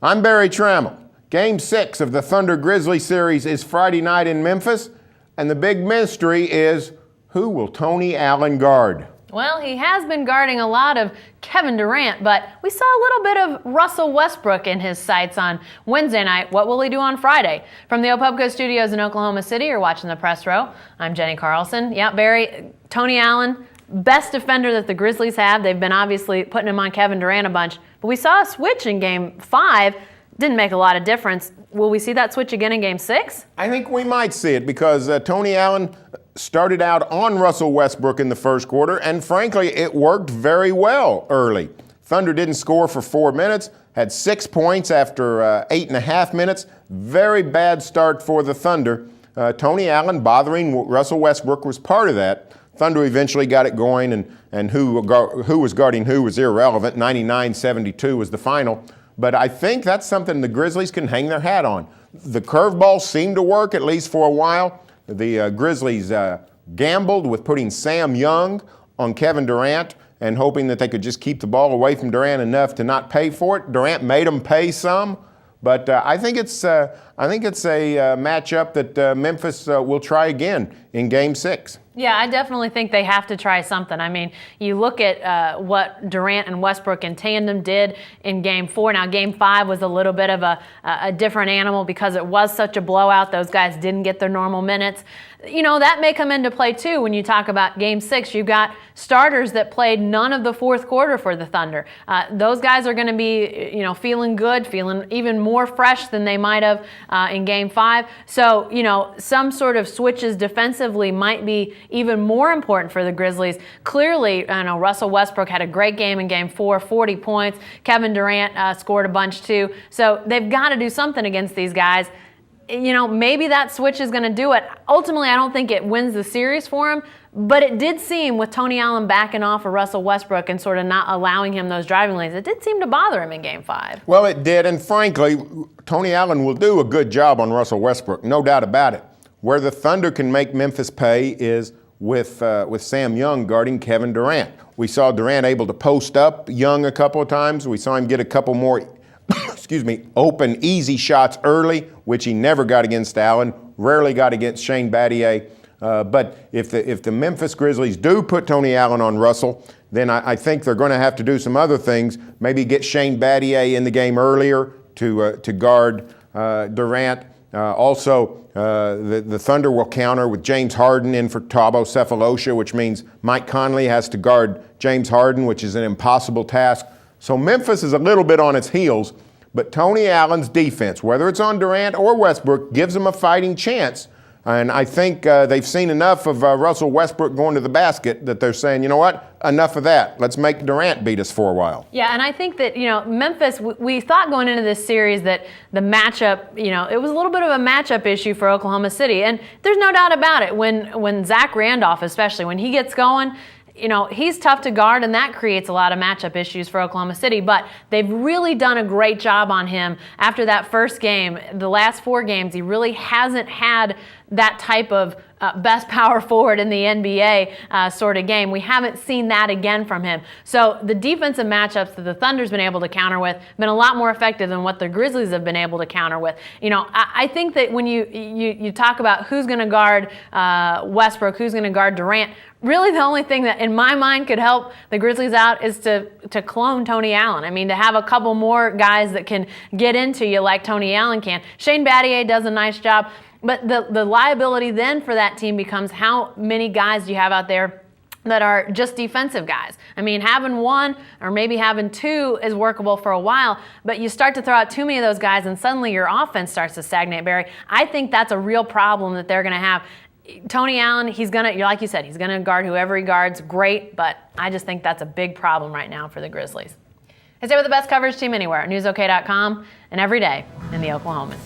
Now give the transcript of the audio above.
I'm Barry Tramel. Game 6 of the Thunder-Grizzlies series is Friday night in Memphis, and the big mystery is, who will Tony Allen guard? Well, he has been guarding a lot of Kevin Durant, but we saw a little bit of Russell Westbrook in his sights on Wednesday night. What will he do on Friday? From the Opubco studios in Oklahoma City, you're watching the press row. I'm Jenni Carlson. Yeah, Barry, Tony Allen, best defender that the Grizzlies have. They've been obviously putting him on Kevin Durant a bunch, but we saw a switch in Game 5. Didn't make a lot of difference. Will we see that switch again in Game 6? I think we might see it because Tony Allen started out on Russell Westbrook in the first quarter, and frankly, it worked very well early. Thunder didn't score for 4 minutes, had 6 points after 8.5 minutes. Very bad start for the Thunder. Tony Allen bothering Russell Westbrook was part of that. Thunder eventually got it going, and who was guarding who was irrelevant. 99-72 was the final. But I think that's something the Grizzlies can hang their hat on. The curveball seemed to work, at least for a while. The Grizzlies gambled with putting Sam Young on Kevin Durant and hoping that they could just keep the ball away from Durant enough to not pay for it. Durant made them pay some, but I think it's a matchup that Memphis will try again in Game 6. Yeah, I definitely think they have to try something. I mean, you look at what Durant and Westbrook in tandem did in Game 4. Now, Game 5 was a little bit of a different animal because it was such a blowout. Those guys didn't get their normal minutes. You know, that may come into play, too, when you talk about Game 6. You've got starters that played none of the fourth quarter for the Thunder. Those guys are going to be, you know, feeling good, feeling even more fresh than they might have in Game 5. So, you know, some sort of switches defensively might be even more important for the Grizzlies. Clearly, I know Russell Westbrook had a great game in Game 4, 40 points. Kevin Durant scored a bunch, too. So they've got to do something against these guys. You know, maybe that switch is going to do it. Ultimately, I don't think it wins the series for him, but it did seem with Tony Allen backing off of Russell Westbrook and sort of not allowing him those driving lanes, it did seem to bother him in Game 5. Well, it did, and frankly, Tony Allen will do a good job on Russell Westbrook, no doubt about it. Where the Thunder can make Memphis pay is with Sam Young guarding Kevin Durant. We saw Durant able to post up Young a couple of times. We saw him get a couple more open, easy shots early, which he never got against Allen, rarely got against Shane Battier. But if the Memphis Grizzlies do put Tony Allen on Russell, then I think they're going to have to do some other things. Maybe get Shane Battier in the game earlier to guard Durant. Also, the Thunder will counter with James Harden in for Thabo Sefolosha, which means Mike Conley has to guard James Harden, which is an impossible task. So Memphis is a little bit on its heels, but Tony Allen's defense, whether it's on Durant or Westbrook, gives them a fighting chance. And I think they've seen enough of Russell Westbrook going to the basket that they're saying, you know what, enough of that. Let's make Durant beat us for a while. Yeah, and I think that, you know, Memphis, we thought going into this series that the matchup, you know, it was a little bit of a matchup issue for Oklahoma City. And there's no doubt about it. When Zach Randolph, especially, when he gets going, you know, he's tough to guard, and that creates a lot of matchup issues for Oklahoma City. But they've really done a great job on him after that first game. The last 4 games, he really hasn't had that type of best power forward in the NBA sort of game. We haven't seen that again from him. So the defensive matchups that the Thunder's been able to counter with have been a lot more effective than what the Grizzlies have been able to counter with. You know, I think that when you talk about who's going to guard Westbrook, who's going to guard Durant, really the only thing that in my mind could help the Grizzlies out is to clone Tony Allen. I mean, to have a couple more guys that can get into you like Tony Allen can. Shane Battier does a nice job. But the liability then for that team becomes how many guys do you have out there that are just defensive guys. I mean, having one or maybe having 2 is workable for a while, but you start to throw out too many of those guys and suddenly your offense starts to stagnate, Barry. I think that's a real problem that they're going to have. Tony Allen, he's going to, like you said, he's going to guard whoever he guards. Great, but I just think that's a big problem right now for the Grizzlies. Stay with the best coverage team anywhere at newsok.com and every day in the Oklahoman.